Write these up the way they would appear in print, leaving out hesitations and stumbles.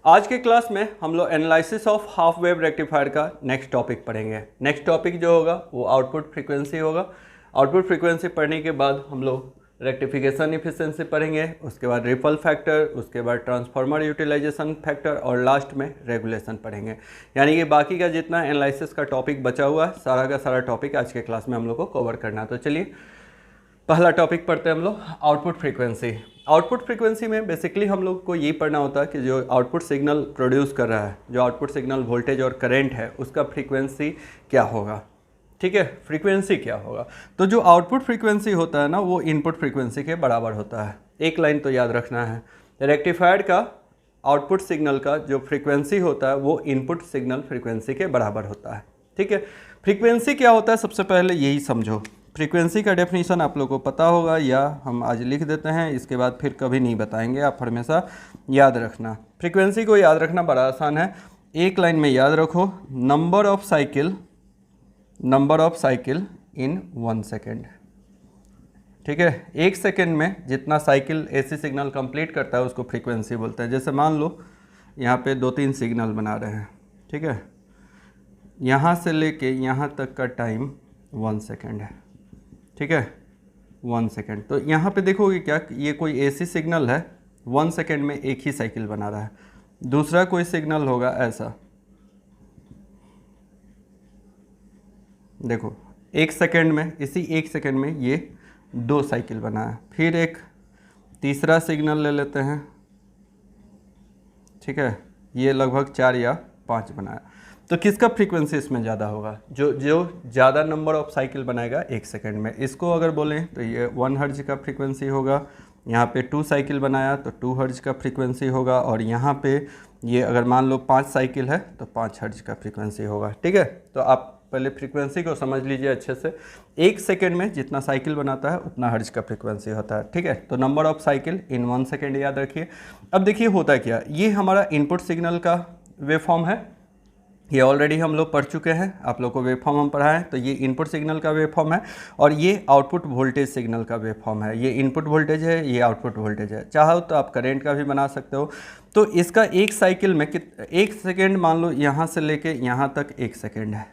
आज के क्लास में हम लोग analysis of half wave rectifier का नेक्स्ट टॉपिक पढ़ेंगे। नेक्स्ट टॉपिक जो होगा वो आउटपुट फ्रीक्वेंसी होगा। आउटपुट फ्रीक्वेंसी पढ़ने के बाद हम लोग रेक्टिफिकेशन इफिशिएंसी पढ़ेंगे, उसके बाद रिपल फैक्टर, उसके बाद ट्रांसफार्मर यूटिलाइजेशन फैक्टर और लास्ट में रेगुलेशन पढ़ेंगे। यानी कि बाकी का जितना एनालिसिस का टॉपिक बचा हुआ है सारा का सारा टॉपिक आज के क्लास में हम लोग को कवर करना है। तो चलिए पहला टॉपिक पढ़ते हैं हम लोग, आउटपुट फ्रीक्वेंसी। आउटपुट फ्रीक्वेंसी में बेसिकली हम लोग को ये पढ़ना होता है कि जो आउटपुट सिग्नल प्रोड्यूस कर रहा है, जो आउटपुट सिग्नल वोल्टेज और करंट है, उसका फ्रीक्वेंसी क्या होगा। ठीक है, फ्रीक्वेंसी क्या होगा। तो जो आउटपुट फ्रीक्वेंसी होता है ना, वो इनपुट फ्रीक्वेंसी के बराबर होता है। एक लाइन तो याद रखना है, रेक्टिफायर का आउटपुट सिग्नल का जो फ्रीक्वेंसी होता है वो इनपुट सिग्नल फ्रीक्वेंसी के बराबर होता है। ठीक है, फ्रीक्वेंसी क्या होता है सबसे पहले यही समझो। फ्रीक्वेंसी का डेफिनेशन आप लोगों को पता होगा या हम आज लिख देते हैं, इसके बाद फिर कभी नहीं बताएंगे, आप हमेशा याद रखना। फ्रीक्वेंसी को याद रखना बड़ा आसान है, एक लाइन में याद रखो, number of cycle in 1 second. ठीक है, 1 सेकेंड में जितना साइकिल एसी सिग्नल कंप्लीट करता है उसको फ्रीक्वेंसी बोलते हैं। जैसे मान लो यहाँ पे 2-3 सिग्नल बना रहे हैं, ठीक है, यहाँ से लेके यहाँ तक का टाइम 1 सेकेंड है। ठीक है, 1 सेकेंड। तो यहाँ पे देखोगे क्या, ये कोई एसी सिग्नल है, 1 सेकेंड में एक ही साइकिल बना रहा है। दूसरा कोई सिग्नल होगा ऐसा, देखो 1 सेकेंड में, इसी 1 सेकेंड में ये 2 साइकिल बना है। फिर एक तीसरा सिग्नल ले लेते हैं, ठीक है, ये लगभग 4 या 5 बनाया। तो किसका फ्रीक्वेंसी इसमें ज़्यादा होगा, जो ज़्यादा नंबर ऑफ साइकिल बनाएगा 1 सेकेंड में। इसको अगर बोलें तो ये 1 हर्ट्ज का फ्रीक्वेंसी होगा। यहाँ पे 2 साइकिल बनाया तो 2 हर्ट्ज का फ्रीक्वेंसी होगा। और यहाँ पे ये अगर मान लो 5 साइकिल है तो 5 हर्ट्ज का फ्रीक्वेंसी होगा। ठीक है, तो आप पहले फ्रीक्वेंसी को समझ लीजिए अच्छे से। 1 सेकेंड में जितना साइकिल बनाता है उतना हर्ट्ज का फ्रीक्वेंसी होता है। ठीक है, तो number of cycle in 1 second याद रखिए। अब देखिए होता क्या, ये हमारा इनपुट सिग्नल का वेव फॉर्म है, ये ऑलरेडी हम लोग पढ़ चुके हैं, आप लोग को वेव फॉर्म हम पढ़ाएं। तो ये इनपुट सिग्नल का वेव फॉर्म है और ये आउटपुट वोल्टेज सिग्नल का वेव फॉर्म है। ये इनपुट वोल्टेज है, ये आउटपुट वोल्टेज है। चाहो तो आप करंट का भी बना सकते हो। तो इसका 1 साइकिल में 1 सेकेंड, मान लो यहाँ से लेके यहाँ तक 1 सेकेंड है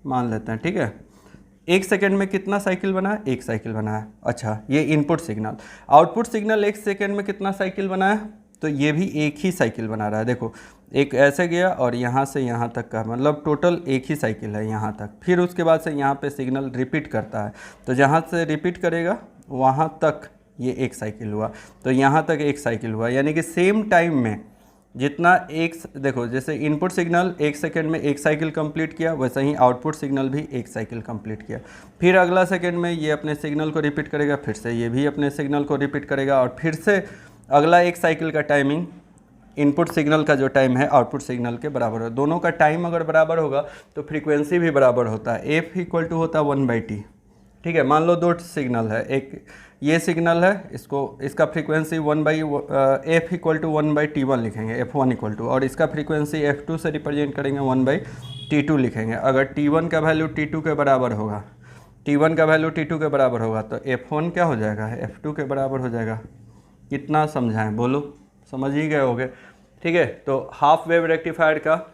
मान लेते हैं। ठीक है, 1 सेकेंड में कितना साइकिल बना है, 1 साइकिल बना है। अच्छा, ये input signal. Output signal 1 second में कितना साइकिल बना है, तो ये भी एक ही साइकिल बना रहा है। देखो एक ऐसे गया और यहाँ से यहाँ तक का, मतलब टोटल एक ही साइकिल है यहाँ तक। फिर उसके बाद से यहाँ पे सिग्नल रिपीट करता है, तो जहाँ से रिपीट करेगा वहाँ तक ये 1 साइकिल हुआ, तो यहाँ तक 1 साइकिल हुआ। यानी कि सेम टाइम में जितना एक, देखो जैसे इनपुट सिग्नल 1 सेकेंड में 1 साइकिल कंप्लीट किया, वैसे ही आउटपुट सिग्नल भी 1 साइकिल कंप्लीट किया। फिर अगला सेकेंड में ये अपने सिग्नल को रिपीट करेगा, फिर से ये भी अपने सिग्नल को रिपीट करेगा, और फिर से अगला 1 साइकिल का टाइमिंग इनपुट सिग्नल का जो टाइम है आउटपुट सिग्नल के बराबर है। दोनों का टाइम अगर बराबर होगा तो फ्रीक्वेंसी भी बराबर होता है। F इक्वल टू होता है 1/T। ठीक है, मान लो 2 सिग्नल है, एक ये सिग्नल है, इसका frequency F equal to 1/T1 लिखेंगे, F1 इक्वल टू, और इसका फ्रीक्वेंसी F2 से रिप्रेजेंट करेंगे 1/T2 लिखेंगे। अगर T1 का वैल्यू T2 के बराबर होगा, T1 का वैल्यू T2 के बराबर होगा तो F1 क्या हो जाएगा, F2 के बराबर हो जाएगा। कितना समझाएं, बोलो, समझ ही गए होगे। ठीक है, तो हाफ वेव रेक्टिफायर का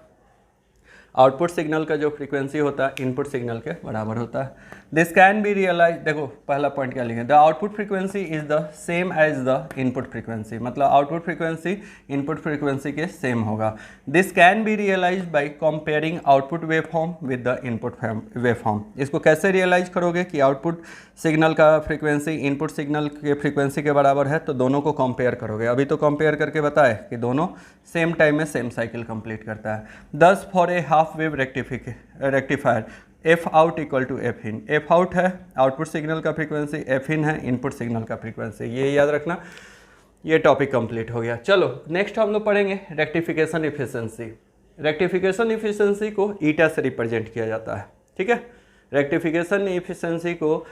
आउटपुट सिग्नल का जो फ्रीक्वेंसी होता है इनपुट सिग्नल के बराबर होता है। दिस कैन बी रियलाइज, देखो पहला पॉइंट क्या लिखें, the output frequency is the same as the input frequency, मतलब आउटपुट फ्रीक्वेंसी इनपुट फ्रीक्वेंसी के सेम होगा। This can be realise by comparing output wave form with the input wave form. इसको कैसे realise करोगे कि output signal का frequency input signal के frequency के बराबर है, तो दोनों को कंपेयर करोगे। अभी तो कंपेयर करके बताए कि दोनों सेम टाइम में सेम साइकिल कंप्लीट करता है। Thus for a half wave rectifier F out equal to F in. F out है आउटपुट सिग्नल का फ्रीक्वेंसी, एफ इन है इनपुट सिग्नल का फ्रीक्वेंसी। ये याद रखना, ये टॉपिक कंप्लीट हो गया। चलो नेक्स्ट हम लोग पढ़ेंगे रेक्टिफिकेशन इफिशिएंसी। रेक्टिफिकेशन इफिशिएंसी को ईटा से रिप्रेजेंट किया जाता है। ठीक है, रेक्टिफिकेशन इफिशिएंसी को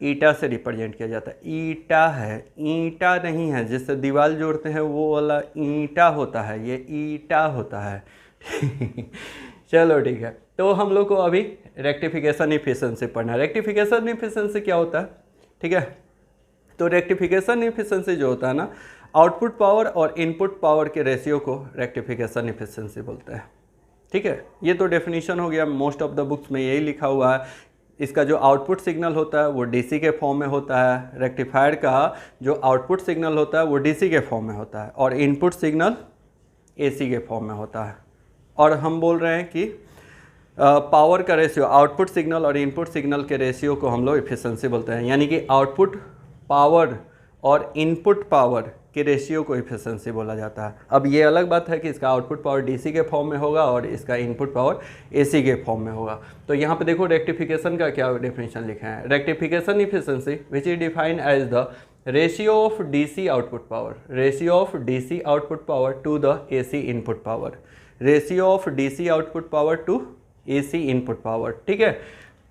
ईटा से रिप्रेजेंट किया जाता है। ईटा है, ईंटा नहीं है, जिससे दीवार जोड़ते हैं वो वाला ईंटा होता है, ये ईटा होता है। चलो ठीक है, तो हम लोग को अभी रेक्टिफिकेशन इफिशिएंसी पढ़ना है। रेक्टिफिकेशन इफिशिएंसी क्या होता है, ठीक है, तो रेक्टिफिकेशन इफिशिएंसी जो होता है ना, आउटपुट पावर और इनपुट पावर के रेशियो को रेक्टिफिकेशन इफिशिएंसी बोलते हैं। ठीक है, ये तो डेफिनेशन हो गया, मोस्ट ऑफ द बुक्स में यही लिखा हुआ है। इसका जो आउटपुट सिग्नल होता है वो डीसी के फॉर्म में होता है, रेक्टिफायर का जो आउटपुट सिग्नल होता है वो डीसी के फॉर्म में होता है, और इनपुट सिग्नल एसी के फॉर्म में होता है। और हम बोल रहे हैं कि पावर का रेशियो, आउटपुट सिग्नल और इनपुट सिग्नल के रेशियो को हम लोग इफिशिएंसी बोलते हैं, यानी कि आउटपुट पावर और इनपुट पावर के रेशियो को इफिशिएंसी बोला जाता है। अब ये अलग बात है कि इसका आउटपुट पावर डीसी के फॉर्म में होगा और इसका इनपुट पावर एसी के फॉर्म में होगा। तो यहाँ पे देखो रेक्टिफिकेशन का क्या डेफिनेशन लिखा है, rectification efficiency which is defined as the ratio of DC output power, ratio of DC output power to the AC input power, ratio of DC output power to AC input power. ठीक है,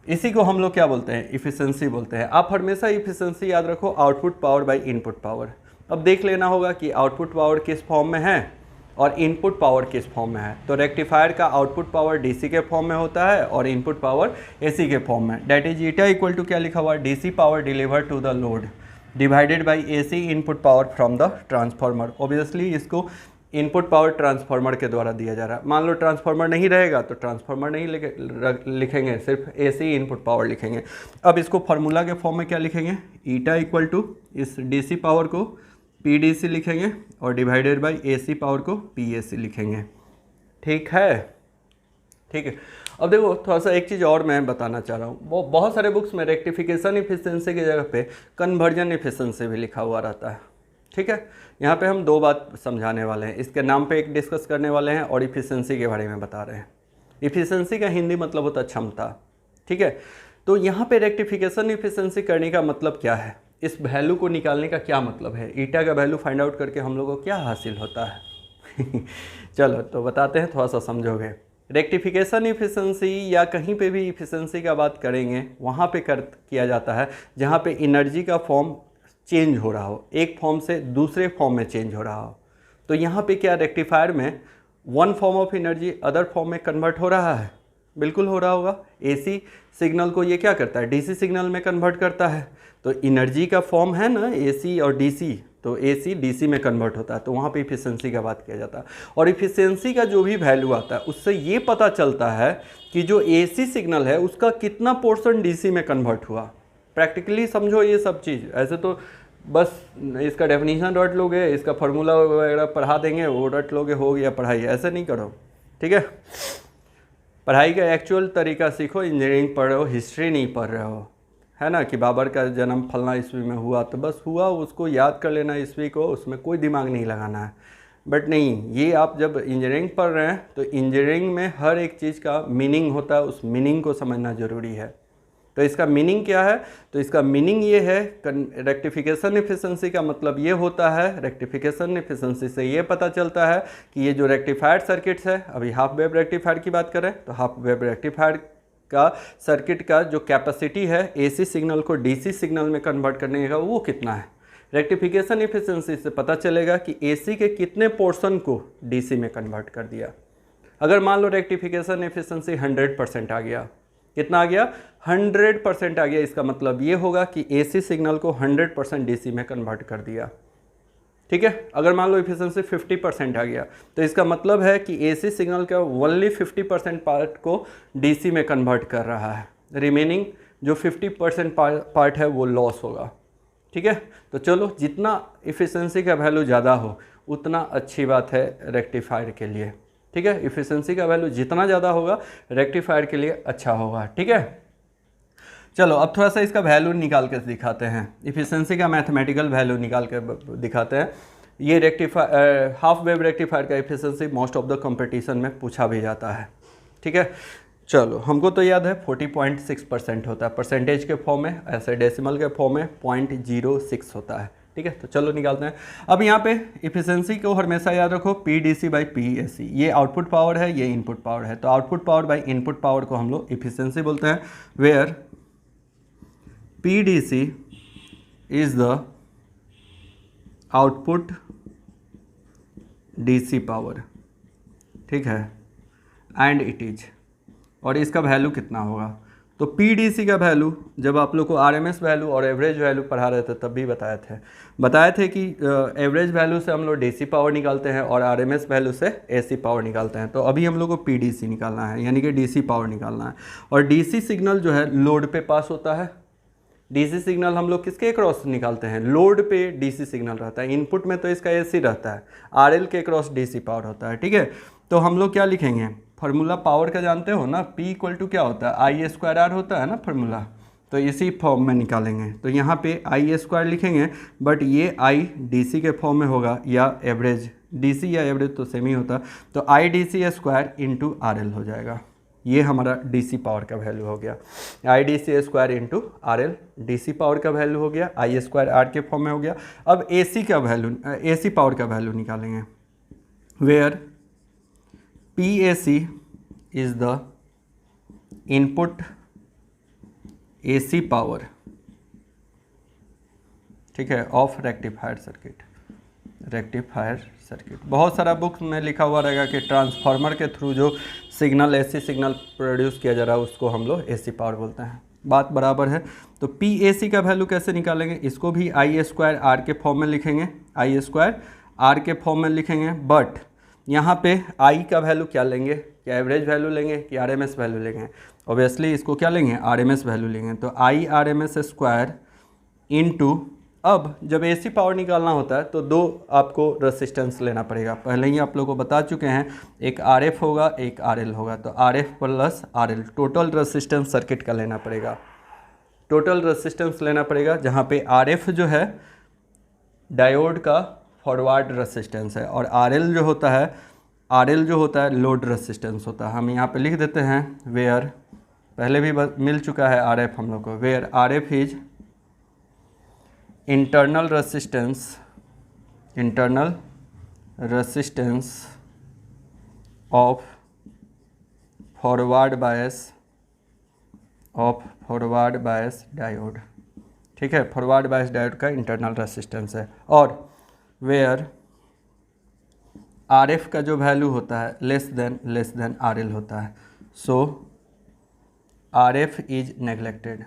इसी को हम लोग क्या बोलते हैं, efficiency बोलते हैं। आप हमेशा इफिशिएंसी याद रखो output power by input power. अब देख लेना होगा कि आउटपुट पावर किस फॉर्म में है और इनपुट पावर किस फॉर्म में है। तो रेक्टिफायर का आउटपुट पावर डीसी के फॉर्म में होता है और इनपुट पावर एसी के फॉर्म में। That is eta equal to क्या लिखा हुआ है, DC power delivered to the load divided by AC input power from the transformer. Obviously इसको इनपुट पावर ट्रांसफार्मर के द्वारा दिया जा रहा है। मान लो ट्रांसफार्मर नहीं रहेगा तो ट्रांसफार्मर नहीं लिखेंगे, सिर्फ एसी इनपुट पावर लिखेंगे। अब इसको फार्मूला के फॉर्म में क्या लिखेंगे, ईटा इक्वल टू इस डीसी पावर को पीडीसी लिखेंगे और डिवाइडेड बाय एसी पावर को पीएसी लिखेंगे। ठीक है, ठीक है। अब देखो थोड़ा सा एक चीज़ और मैं बताना चाह रहा हूँ, वो बहुत सारे बुक्स में रेक्टिफिकेशन इफिशिएंसी की जगह पे कन्वर्जन इफिशिएंसी भी लिखा हुआ रहता है। ठीक है, यहाँ पे हम दो बात समझाने वाले हैं, इसके नाम पे एक डिस्कस करने वाले हैं और इफिशिएंसी के बारे में बता रहे हैं। इफिशिएंसी का हिंदी मतलब होता है क्षमता। ठीक है, तो यहाँ पे रेक्टिफिकेशन इफिशिएंसी करने का मतलब क्या है, इस वैल्यू को निकालने का क्या मतलब है, ईटा का वैल्यू फाइंड आउट करके हम लोगों को क्या हासिल होता है चलो तो बताते हैं, थोड़ा सा समझोगे। रेक्टिफिकेशन इफिशिएंसी या कहीं पे भी इफिशिएंसी का बात करेंगे वहाँ पे किया जाता है जहाँ पे एनर्जी का फॉर्म चेंज हो रहा हो, एक फॉर्म से दूसरे फॉर्म में चेंज हो रहा हो। तो यहाँ पे क्या रेक्टिफायर में one form of energy other form में कन्वर्ट हो रहा है, बिल्कुल हो रहा होगा। एसी सिग्नल को ये क्या करता है, डीसी सिग्नल में कन्वर्ट करता है। तो एनर्जी का फॉर्म है ना एसी और डीसी, तो एसी डीसी में कन्वर्ट होता है, तो वहाँ पे इफिशिएंसी का बात किया जाता है। और इफिशिएंसी का जो भी वैल्यू आता है उससे ये पता चलता है कि जो एसी सिग्नल है उसका कितना पोर्शन डीसी में कन्वर्ट हुआ। प्रैक्टिकली समझो ये सब चीज़, ऐसे तो बस इसका डेफिनेशन रट लोगे, इसका फार्मूला वगैरह पढ़ा देंगे वो रट लोगे, हो गया पढ़ाई, ऐसे नहीं करो। ठीक है, पढ़ाई का एक्चुअल तरीका सीखो, इंजीनियरिंग पढ़ रहे हो, हिस्ट्री नहीं पढ़ रहे हो, है ना, कि बाबर का जन्म फलना ईस्वी में हुआ तो बस हुआ, उसको याद कर लेना ईस्वी को, उसमें कोई दिमाग नहीं लगाना है। बट नहीं, ये आप जब इंजीनियरिंग पढ़ रहे हैं तो इंजीनियरिंग में हर एक चीज़ का मीनिंग होता है, उस मीनिंग को समझना ज़रूरी है। तो इसका मीनिंग क्या है, तो इसका मीनिंग ये है, रेक्टिफिकेशन इफिशिएंसी का मतलब ये होता है, रेक्टिफिकेशन इफिशिएंसी से ये पता चलता है कि ये जो रेक्टिफायर सर्किट्स है, अभी हाफ वेव रेक्टिफायर की बात करें तो हाफ वेव रेक्टिफायर का सर्किट का जो कैपेसिटी है एसी सिग्नल को डीसी सिग्नल में कन्वर्ट करने का वो कितना है। रेक्टिफिकेशन इफिशिएंसी से पता चलेगा कि एसी के कितने पोर्शन को डीसी में कन्वर्ट कर दिया। अगर मान लो रेक्टिफिकेशन इफिशिएंसी 100% आ गया, कितना आ गया, 100% आ गया, इसका मतलब ये होगा कि एसी सिग्नल को 100% डीसी में कन्वर्ट कर दिया। ठीक है, अगर मान लो इफिशिएंसी 50% आ गया तो इसका मतलब है कि एसी सिग्नल का ओनली 50% पार्ट को डीसी में कन्वर्ट कर रहा है, रिमेनिंग जो 50% पार्ट है वो लॉस होगा। ठीक है, तो चलो जितना इफिशिएंसी का वैल्यू ज़्यादा हो उतना अच्छी बात है रेक्टिफायर के लिए। ठीक है, इफिशिएंसी का वैल्यू जितना ज़्यादा होगा रेक्टिफायर के लिए अच्छा होगा। ठीक है, चलो अब थोड़ा सा इसका वैल्यू निकाल कर दिखाते हैं, इफिशिएंसी का मैथमेटिकल वैल्यू निकाल कर दिखाते हैं। ये रेक्टिफायर हाफ वेव रेक्टिफायर का efficiency most of the competition में पूछा भी जाता है। ठीक है, चलो हमको तो याद है 40.6% होता है, परसेंटेज के फॉर्म में, ऐसे डेसिमल के फॉर्म में 0.06 होता है। ठीक है, तो चलो निकालते हैं। अब यहाँ पे इफिशिएंसी को हमेशा याद रखो पीडीसी बाई पीएसी, ये आउटपुट पावर है, ये इनपुट पावर है। तो output power by input power को हम लोग इफिशिएंसी बोलते हैं, where PDC is the output DC power. ठीक है, एंड इट इज, और इसका वैल्यू कितना होगा, तो पीडीसी का वैल्यू जब आप लोग को आरएमएस वैल्यू और एवरेज वैल्यू पढ़ा रहे थे तब भी बताए थे कि एवरेज वैल्यू से हम लोग डीसी पावर निकालते हैं और आरएमएस वैल्यू से एसी पावर निकालते हैं। तो अभी हम लोग को पीडीसी निकालना है, यानी कि डीसी पावर निकालना है। और डीसी सिग्नल जो है लोड पे पास होता है। डीसी सिग्नल हम लोग किसके क्रॉस निकालते हैं? लोड पे डीसी सिग्नल रहता है। इनपुट में तो इसका एसी रहता है, आरएल के क्रॉस डीसी पावर होता है। ठीक है, तो हम लोग क्या लिखेंगे? फार्मूला पावर का जानते हो ना, P इक्वल टू क्या होता है? आई स्क्वायर आर होता है ना फार्मूला, तो इसी फॉर्म में निकालेंगे। तो यहाँ पे आई स्क्वायर लिखेंगे, बट ये आई डीसी के फॉर्म में होगा या एवरेज, डीसी या एवरेज तो सेम ही होता, तो I DC square into R L हो जाएगा। ये हमारा डीसी पावर का वैल्यू हो गया, I DC square into R L DC power का वैल्यू हो गया, आई स्क्वायर आर के फॉर्म में हो गया। अब एसी का वैल्यू, एसी पावर का वैल्यू निकालेंगे, where PAC is the input AC power, ठीक है, ऑफ रेक्टिफायर सर्किट। बहुत सारा बुक में लिखा हुआ रहेगा कि ट्रांसफार्मर के थ्रू जो सिग्नल एसी सिग्नल प्रोड्यूस किया जा रहा है उसको हम लोग एसी पावर बोलते हैं। बात बराबर है। तो PAC का वैल्यू कैसे निकालेंगे? इसको भी आई स्क्वायर आर के फॉर्म में लिखेंगे, आई स्क्वायर आर के फॉर्म में लिखेंगे, बट यहाँ पे आई का वैल्यू क्या लेंगे? क्या एवरेज वैल्यू लेंगे कि आरएमएस वैल्यू लेंगे? ऑब्वियसली इसको क्या लेंगे? आरएमएस वैल्यू लेंगे। तो आई आरएमएस स्क्वायर इनटू, अब जब एसी पावर निकालना होता है तो दो आपको रेसिस्टेंस लेना पड़ेगा। पहले ही आप लोगों को बता चुके हैं, एक आरएफ होगा एक आरएल होगा। तो RF plus RL total resistance circuit का लेना पड़ेगा, टोटल रेसिस्टेंस लेना पड़ेगा, जहाँ पे आरएफ जो है डायोड का फॉरवर्ड रेसिस्टेंस है और आरएल जो होता है लोड रेसिस्टेंस होता है। हम यहाँ पे लिख देते हैं वेयर, पहले भी मिल चुका है आरएफ हम लोग को, where RF is internal resistance of forward bias diode. ठीक है, फॉरवर्ड बायस डायोड का इंटरनल रेसिस्टेंस है। और वेयर आर एफ का जो वैल्यू होता है लेस देन आर एल होता है, सो आर एफ इज नेग्लेक्टेड।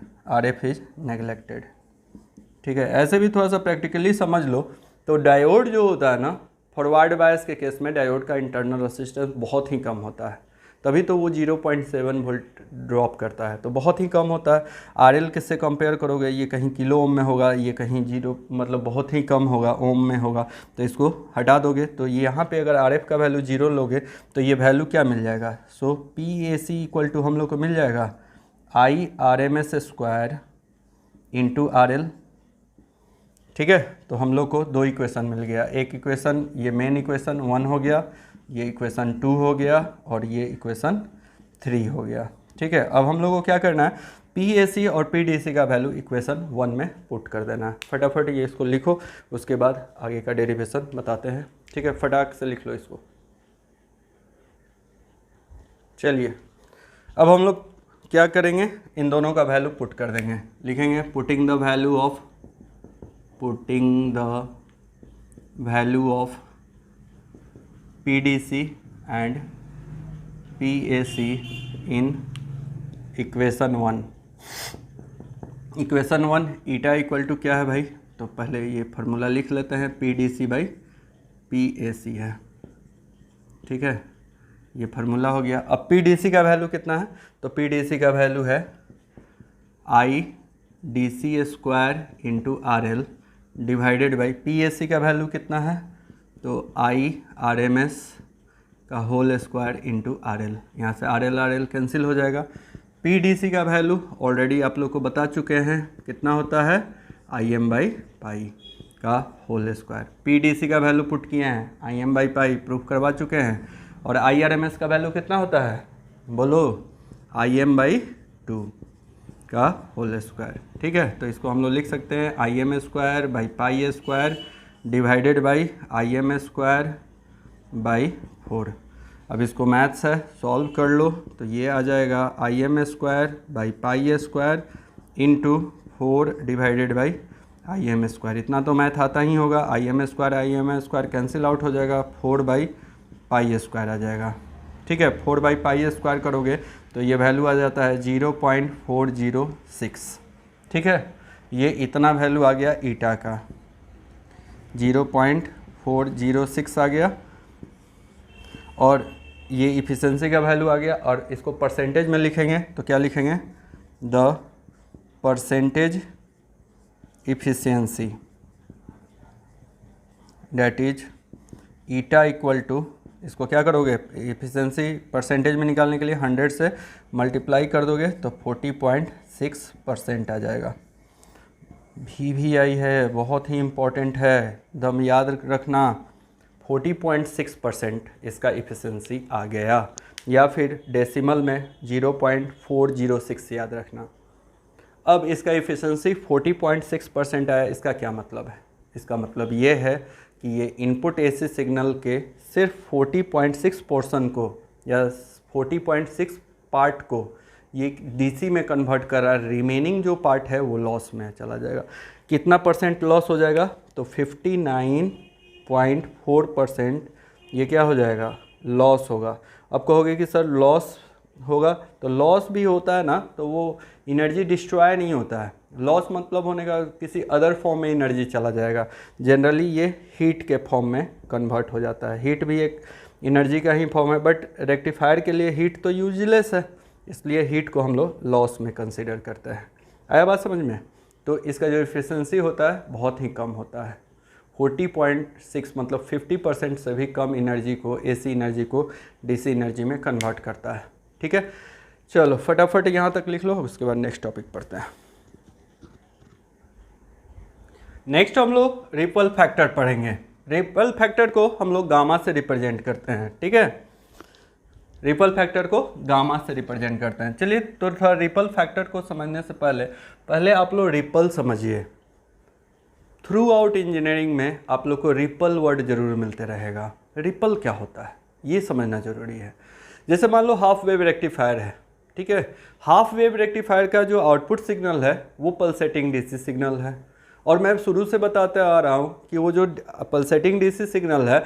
ठीक है, ऐसे भी थोड़ा सा प्रैक्टिकली समझ लो। तो डायोड जो होता है ना, फॉरवर्ड बायस के केस में डायोड का इंटरनल रेसिस्टेंस बहुत ही कम होता है, तभी तो वो 0.7 वोल्ट ड्रॉप करता है, तो बहुत ही कम होता है। आरएल किससे कंपेयर करोगे? ये कहीं किलो ओम में होगा, ये कहीं बहुत ही कम होगा, ओम में होगा, तो इसको हटा दोगे तो ये यहाँ पे अगर आरएफ का वैल्यू 0 लोगे तो ये वैल्यू क्या मिल जाएगा? सो PAC इक्वल टू हम लोग को मिल जाएगा आई RMS स्क्वायर इंटू RL। ठीक है, तो हम लोग को दो इक्वेशन मिल गया। एक इक्वेशन ये मेन इक्वेशन 1 हो गया, ये इक्वेशन 2 हो गया और ये इक्वेशन 3 हो गया। ठीक है, अब हम लोग को क्या करना है? PAC और PDC का वैल्यू इक्वेशन 1 में पुट कर देना है। फटाफट ये इसको लिखो, उसके बाद आगे का डेरिवेशन बताते हैं। ठीक है, फटाक से लिख लो इसको। चलिए, अब हम लोग क्या करेंगे? इन दोनों का वैल्यू पुट कर देंगे। लिखेंगे putting the value of PDC and PAC in equation 1। Equation 1 eta equal to क्या है भाई? तो पहले ये फार्मूला लिख लेते हैं, PDC बाई PAC है। ठीक है, ये फार्मूला हो गया। अब PDC का वैल्यू कितना है? तो PDC का वैल्यू है आई DC square into RL divided by PAC का वैल्यू कितना है? तो आई RMS का होल स्क्वायर इंटू RL। यहाँ से RL कैंसिल हो जाएगा। PDC का वैल्यू ऑलरेडी आप लोग को बता चुके हैं, कितना होता है? IM बाई पाई का होल स्क्वायर। PDC का वैल्यू पुट किए हैं, IM बाई पाई प्रूफ करवा चुके हैं। और IRMS का वैल्यू कितना होता है? बोलो, IM बाई 2 का होल स्क्वायर। ठीक है, तो इसको हम लोग लिख सकते हैं IM square by pi square divided by IM square by 4। अब इसको मैथ्स है, सॉल्व कर लो तो ये आ जाएगा IM square by pi square into 4 divided by IM square. इतना तो मैथ आता ही होगा। IM स्क्वायर कैंसिल आउट हो जाएगा, 4 बाई पाई स्क्वायर आ जाएगा। ठीक है, 4/π² करोगे तो ये वैल्यू आ जाता है 0.406। ठीक है, ये इतना वैल्यू आ गया ईटा का, 0.406 आ गया, और ये इफ़िशेंसी का वैल्यू आ गया। और इसको परसेंटेज में लिखेंगे तो क्या लिखेंगे, the percentage efficiency that is eta equal to, इसको क्या करोगे इफ़िशेंसी परसेंटेज में निकालने के लिए 100 से मल्टीप्लाई कर दोगे तो 40.6% आ जाएगा। VVI है, बहुत ही इम्पोर्टेंट है, दम याद रखना, 40.6% इसका इफ़िशेंसी आ गया, या फिर डेसिमल में 0.406 याद रखना। अब इसका इफ़िशेंसी 40.6% आया, इसका क्या मतलब है? इसका मतलब ये है कि ये इनपुट AC सिग्नल के सिर्फ 40.6 पोर्शन को या 40.6 पार्ट को ये DC में कन्वर्ट कर रहा है, रिमेनिंग जो पार्ट है वो लॉस में चला जाएगा। कितना परसेंट लॉस हो जाएगा? तो 59.4% ये क्या हो जाएगा, लॉस होगा। अब कहोगे कि सर लॉस होगा, तो लॉस भी होता है ना, तो वो एनर्जी डिस्ट्रॉय नहीं होता है। लॉस मतलब होने का किसी अदर फॉर्म में एनर्जी चला जाएगा। जनरली ये हीट के फॉर्म में कन्वर्ट हो जाता है। हीट भी एक एनर्जी का ही फॉर्म है, बट रेक्टिफायर के लिए हीट तो यूजलेस है, इसलिए हीट को हम लोग लॉस में कंसिडर करते हैं। आया बात समझ में? तो इसका जो एफिशिएंसी होता है बहुत ही कम होता है, 40.6 मतलब 50% से भी कम एनर्जी को, AC एनर्जी को DC एनर्जी में कन्वर्ट करता है। ठीक है, चलो फटाफट यहाँ तक लिख लो, उसके बाद नेक्स्ट टॉपिक पढ़ते हैं। नेक्स्ट हम लोग रिपल फैक्टर पढ़ेंगे। रिपल फैक्टर को हम लोग गामा से रिप्रेजेंट करते हैं। ठीक है, रिपल फैक्टर को गामा से रिप्रेजेंट करते हैं। चलिए, तो थोड़ा रिपल फैक्टर को समझने से पहले आप लोग रिपल समझिए। थ्रू आउट इंजीनियरिंग में आप लोग को रिपल वर्ड जरूर मिलते रहेगा। रिपल क्या होता है ये समझना जरूरी है। जैसे मान लो हाफ वेव रेक्टिफायर है, ठीक है, हाफ वेव रेक्टिफायर का जो आउटपुट सिग्नल है वो पल्सेटिंग DC सिग्नल है। और मैं शुरू से बताते आ रहा हूँ कि वो जो पल्सेटिंग DC सिग्नल है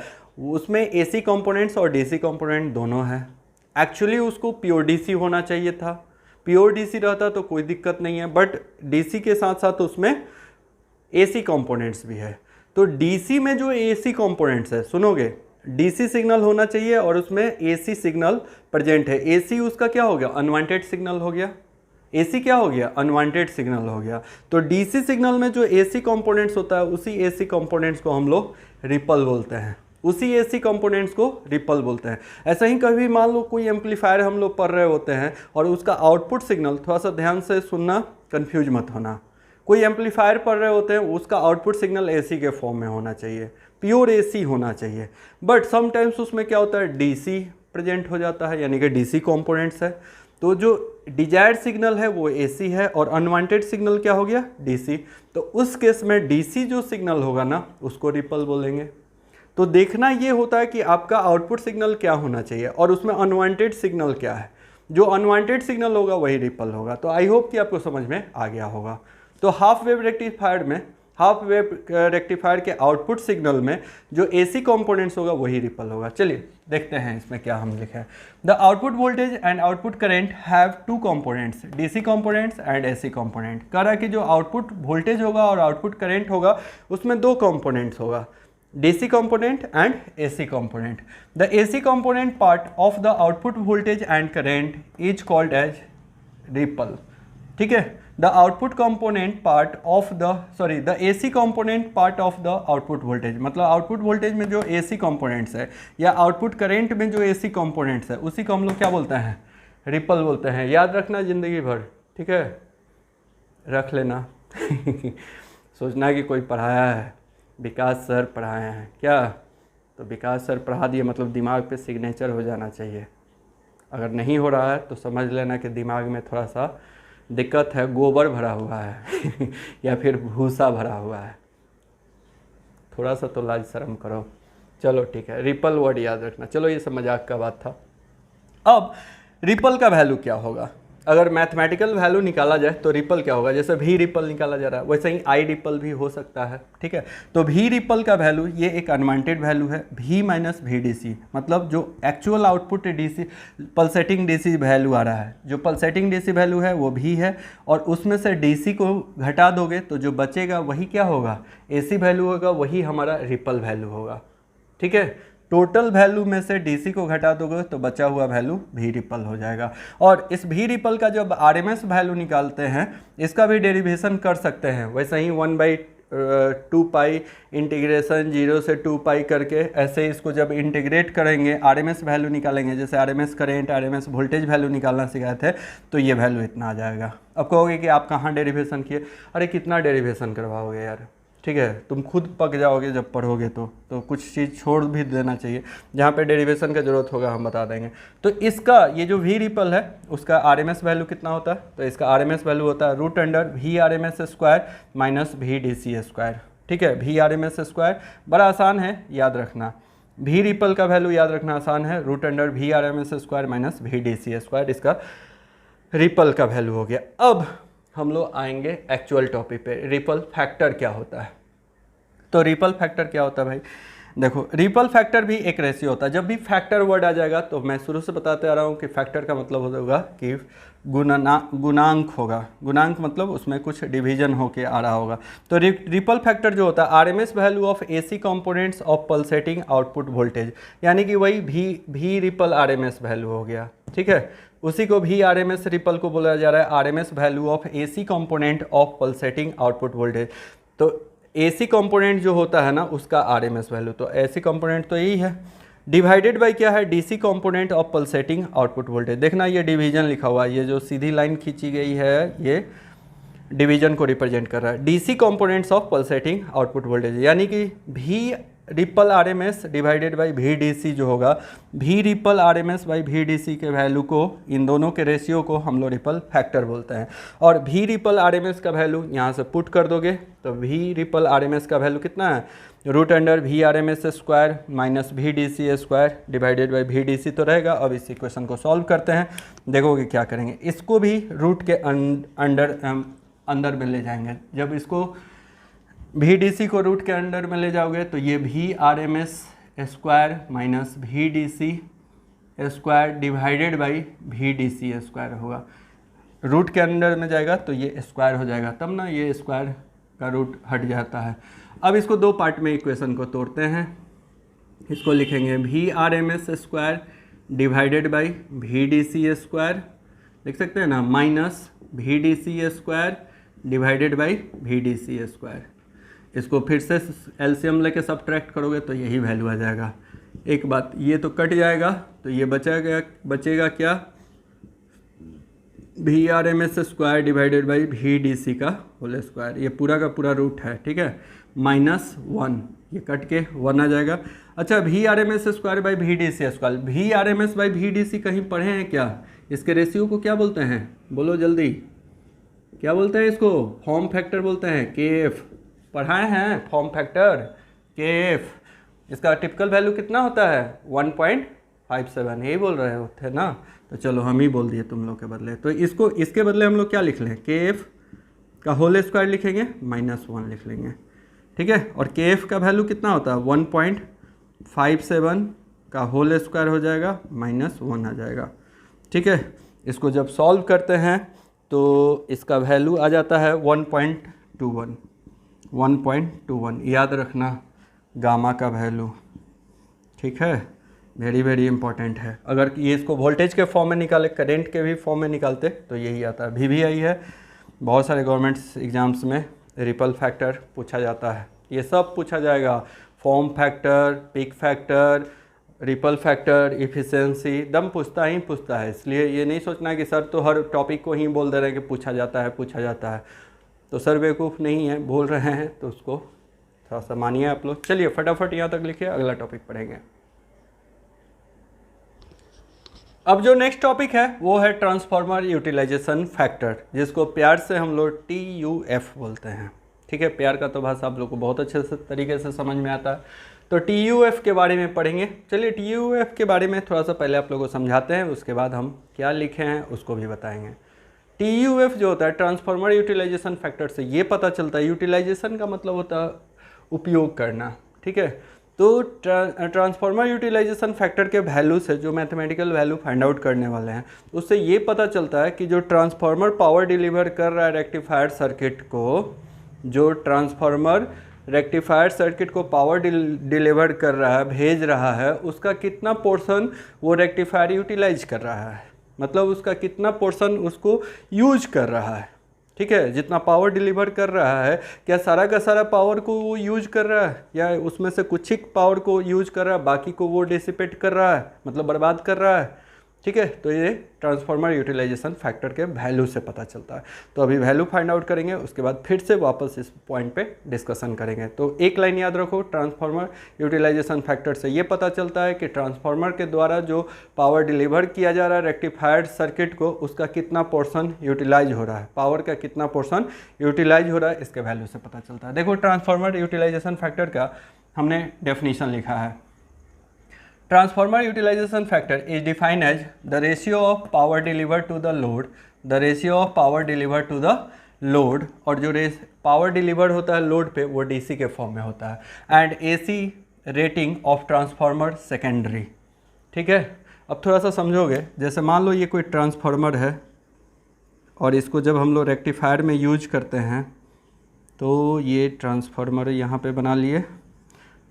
उसमें AC कंपोनेंट्स और DC कंपोनेंट दोनों हैं। एक्चुअली उसको प्योर DC होना चाहिए था, प्योर DC रहता तो कोई दिक्कत नहीं है, बट DC के साथ साथ उसमें AC कंपोनेंट्स भी है। तो DC में जो AC कंपोनेंट्स है, सुनोगे, DC सिग्नल होना चाहिए और उसमें AC सिग्नल प्रेजेंट है। AC उसका क्या हो गया, अनवांटेड सिग्नल हो गया। AC क्या हो गया, अनवांटेड सिग्नल हो गया। तो DC सिग्नल में जो AC कंपोनेंट्स होता है उसी AC कंपोनेंट्स को हम लोग रिपल बोलते हैं, उसी AC कंपोनेंट्स को रिपल बोलते हैं। ऐसा ही कभी मान लो कोई एम्पलीफायर हम लोग पढ़ रहे होते हैं और उसका आउटपुट सिग्नल, थोड़ा सा ध्यान से सुनना, कंफ्यूज मत होना, कोई एम्पलीफायर पढ़ रहे होते हैं उसका आउटपुट सिग्नल AC के फॉर्म में होना चाहिए, प्योर AC होना चाहिए। बट समटाइम्स उसमें क्या होता है, DC प्रेजेंट हो जाता है, यानी कि DC कंपोनेंट्स है। तो जो डिजायर्ड सिग्नल है वो AC है और अनवांटेड सिग्नल क्या हो गया, DC। तो उस केस में DC जो सिग्नल होगा ना उसको रिपल बोलेंगे। तो देखना ये होता है कि आपका आउटपुट सिग्नल क्या होना चाहिए और उसमें अनवांटेड सिग्नल क्या है। जो अनवांटेड सिग्नल होगा वही रिपल होगा। तो आई होप कि आपको समझ में आ गया होगा। तो हाफ वेव रेक्टिफायर में, हाफ वेव रेक्टिफायर के आउटपुट सिग्नल में जो AC कंपोनेंट्स होगा वही रिपल होगा। चलिए देखते हैं इसमें क्या हम लिखे हैं। The output voltage and output current have two components, DC components and AC component. कह रहा है कि जो आउटपुट वोल्टेज होगा और आउटपुट करंट होगा उसमें दो कंपोनेंट्स होगा, DC component and AC component. The AC component part of the output voltage and current is called as ripple. ठीक है, the output component part of the the AC component part of the output voltage, मतलब output voltage में जो AC components है या output current में जो AC components है उसी को हम लोग क्या बोलते हैं, रिपल बोलते हैं। याद रखना जिंदगी भर, ठीक है, रख लेना सोचना कि कोई पढ़ाया है, विकास सर पढ़ाए हैं क्या, तो विकास सर पढ़ा दिए मतलब दिमाग पे सिग्नेचर हो जाना चाहिए। अगर नहीं हो रहा है तो समझ लेना कि दिमाग में थोड़ा सा दिक्कत है, गोबर भरा हुआ है या फिर भूसा भरा हुआ है। थोड़ा सा तो लाज शर्म करो। चलो ठीक है, रिपल वर्ड याद रखना। चलो ये सब मजाक का बात था। अब रिपल का वैल्यू क्या होगा, अगर मैथमेटिकल वैल्यू निकाला जाए तो रिपल क्या होगा, जैसे भी रिपल निकाला जा रहा है वैसे ही आई रिपल भी हो सकता है, ठीक है। तो भी रिपल का वैल्यू ये एक अनवांटेड वैल्यू है, भी माइनस भी डी सी, मतलब जो actual output D C pulsating D C value आ रहा है, जो पल्सेटिंग डी सी वैल्यू है वो भी है, और उसमें से डी सी को घटा दोगे तो जो बचेगा वही क्या होगा, ए सी वैल्यू होगा, वही हमारा रिपल वैल्यू होगा, ठीक है। टोटल वैल्यू में से डीसी को घटा दोगे तो बचा हुआ वैल्यू भी रिपल हो जाएगा। और इस भी रिपल का जब आरएमएस वैल्यू निकालते हैं इसका भी डेरिवेशन कर सकते हैं, वैसे ही 1/2 पाई इंटीग्रेशन 0 से 2 पाई करके ऐसे इसको जब इंटीग्रेट करेंगे आरएमएस वैल्यू निकालेंगे, जैसे RMS current RMS voltage value निकालना सिखाए थे, तो ये वैल्यू इतना आ जाएगा। अब कहोगे कि आप कहाँ डेरिवेशन किए, अरे कितना डेरिवेशन करवाओगे यार, ठीक है, तुम खुद पक जाओगे जब पढ़ोगे तो कुछ चीज़ छोड़ भी देना चाहिए, जहाँ पे डेरिवेशन का जरूरत होगा हम बता देंगे। तो इसका ये जो वी रिपल है उसका आरएमएस वैल्यू कितना होता है, तो इसका आरएमएस वैल्यू होता है root under V R M S square minus V D C square, ठीक है। V R M S square बड़ा आसान है याद रखना, वी रिपल का वैल्यू याद रखना आसान है, root under V R M S square minus V D C square, इसका रिपल का वैल्यू हो गया। अब हम लोग आएंगे एक्चुअल टॉपिक पे, रिपल फैक्टर क्या होता है। तो रिपल फैक्टर क्या होता है भाई, देखो रिपल फैक्टर भी एक रेशियो होता है। जब भी फैक्टर वर्ड आ जाएगा तो मैं शुरू से बताते आ रहा हूँ कि फैक्टर का मतलब होगा कि गुणांक होगा, गुणांक मतलब उसमें कुछ डिवीजन होके आ रहा होगा। तो रिपल फैक्टर जो होता है RMS value of AC components of pulsating output voltage, यानी कि वही भी रिपल आरएमएस वैल्यू हो गया, ठीक है। उसी को भी आरएमएस रिपल को बोला जा रहा है RMS value of AC component of pulsating output voltage. तो एसी कंपोनेंट जो होता है ना उसका आरएमएस वैल्यू, तो एसी कंपोनेंट तो यही है, डिवाइडेड बाय क्या है, DC component of pulsating output voltage. देखना ये डिवीजन लिखा हुआ है, ये जो सीधी लाइन खींची गई है ये डिवीजन को रिप्रेजेंट कर रहा है, DC components of pulsating output voltage, यानी कि भी रिपल आरएमएस डिवाइडेड बाई भी डीसी जो होगा, भी रिपल आरएमएस बाई भी डीसी के वैल्यू को, इन दोनों के रेशियो को हम लोग रिपल फैक्टर बोलते हैं। और भी रिपल आरएमएस का वैल्यू यहाँ से पुट कर दोगे तो भी रिपल आरएमएस का वैल्यू कितना है, रूट अंडर भी आरएमएस स्क्वायर माइनस भी डीसी स्क्वायर डिवाइडेड बाई भी डीसी तो रहेगा। अब इस इक्वेशन को सॉल्व करते हैं, देखोगे क्या करेंगे, इसको भी रूट के अंदर में ले जाएंगे। जब इसको भी डी सी को रूट के अंडर में ले जाओगे तो ये भी R M S square minus भी D C square divided by भी डी सी स्क्वायर होगा। रूट के अंडर में जाएगा तो ये स्क्वायर हो जाएगा, तब ना ये स्क्वायर का रूट हट जाता है। अब इसको दो पार्ट में इक्वेशन को तोड़ते हैं, इसको लिखेंगे V R M S square divided by भी डी सी स्क्वायर, लिख सकते हैं ना, माइनस भी D C square divided by भी डी सी स्क्वायर। इसको फिर से एलसीएम लेके सब्ट्रैक्ट करोगे तो यही वैल्यू आ जाएगा। एक बात, ये तो कट जाएगा तो ये बचेगा क्या, V R M S square divided by भी डी सी का होल स्क्वायर, ये पूरा का पूरा रूट है, ठीक है, माइनस 1, ये कट के 1 आ जाएगा। अच्छा, V R M S square by भी D C square, V R M S by भी डी सी कहीं पढ़े हैं क्या, इसके रेशियो को क्या बोलते हैं, बोलो जल्दी, क्या बोलते हैं इसको, फॉर्म फैक्टर बोलते हैं, के एफ, पढ़ाए हैं फॉर्म फैक्टर के एफ। इसका टिपिकल वैल्यू कितना होता है 1.57, यही बोल रहे होते ना, तो चलो हम ही बोल दिए तुम लोग के बदले। तो इसको इसके बदले हम लोग क्या लिख लें, के एफ का होल स्क्वायर लिखेंगे -1 लिख लेंगे, ठीक है। और के एफ का वैल्यू कितना होता है 1.57 का होल स्क्वायर हो जाएगा -1 आ जाएगा, ठीक है। इसको जब सॉल्व करते हैं तो इसका वैल्यू आ जाता है 1.21, याद रखना गामा का वैल्यू, ठीक है, वेरी वेरी इंपॉर्टेंट है। अगर ये इसको वोल्टेज के फॉर्म में निकाले, करंट के भी फॉर्म में निकालते तो यही आता है। VVI है, बहुत सारे गवर्नमेंट्स एग्जाम्स में रिपल फैक्टर पूछा जाता है, ये सब पूछा जाएगा, form factor, peak factor, ripple factor, efficiency, दम पूछता है। इसलिए ये नहीं सोचना कि सर तो हर टॉपिक को ही बोल दे रहे हैं कि पूछा जाता है, तो सर बेवकूफ़ नहीं है, बोल रहे हैं तो उसको थोड़ा सा मानिए आप लोग। चलिए फटाफट यहाँ तक लिखिए, अगला टॉपिक पढ़ेंगे। अब जो नेक्स्ट टॉपिक है वो है ट्रांसफार्मर यूटिलाइजेशन फैक्टर, जिसको प्यार से हम लोग TUF बोलते हैं, ठीक है। प्यार का तो भाषा आप लोग को बहुत अच्छे से तरीके से समझ में आता है, तो TUF के बारे में पढ़ेंगे। चलिए TUF के बारे में थोड़ा सा पहले आप लोगों को समझाते हैं, उसके बाद हम क्या लिखे हैं उसको भी बताएंगे। TUF जो होता है ट्रांसफार्मर यूटिलाइजेशन फैक्टर से ये पता चलता है, यूटिलाइजेशन का मतलब होता है उपयोग करना, ठीक है। तो ट्रांसफार्मर यूटिलाइजेशन फैक्टर के वैल्यू से जो मैथमेटिकल वैल्यू फाइंड आउट करने वाले हैं उससे ये पता चलता है कि जो ट्रांसफार्मर पावर डिलीवर कर रहा है रेक्टिफायर सर्किट को, जो ट्रांसफार्मर रेक्टिफायर सर्किट को पावर डिलीवर कर रहा है, भेज रहा है, उसका कितना पोर्शन वो रेक्टिफायर यूटिलाइज कर रहा है, मतलब उसका कितना पोर्शन उसको यूज कर रहा है, ठीक है। जितना पावर डिलीवर कर रहा है क्या सारा का सारा पावर को वो यूज कर रहा है या उसमें से कुछ ही पावर को यूज कर रहा है, बाकी को वो डिसिपेट कर रहा है, मतलब बर्बाद कर रहा है, ठीक है। तो ये ट्रांसफार्मर यूटिलाइजेशन फैक्टर के वैल्यू से पता चलता है। तो अभी वैल्यू फाइंड आउट करेंगे, उसके बाद फिर से वापस इस पॉइंट पे डिस्कशन करेंगे। तो एक लाइन याद रखो, ट्रांसफार्मर यूटिलाइजेशन फैक्टर से ये पता चलता है कि ट्रांसफार्मर के द्वारा जो पावर डिलीवर किया जा रहा है रेक्टिफायर्ड सर्किट को, उसका कितना पोर्शन यूटिलाइज हो रहा है, पावर का कितना पोर्शन यूटिलाइज हो रहा है, इसके वैल्यू से पता चलता है। देखो ट्रांसफार्मर यूटिलाइजेशन फैक्टर का हमने डेफिनेशन लिखा है। Transformer utilization factor is defined as the ratio of power delivered to the load, the ratio of power delivered to the load, और जो पावर डिलीवर होता है लोड पे वो डीसी के फॉर्म में होता है, and AC rating of transformer secondary, ठीक है। अब थोड़ा सा समझोगे, जैसे मान लो ये कोई ट्रांसफार्मर है और इसको जब हम लोग रेक्टिफायर में यूज करते हैं तो ये ट्रांसफार्मर यहाँ पे बना लिए,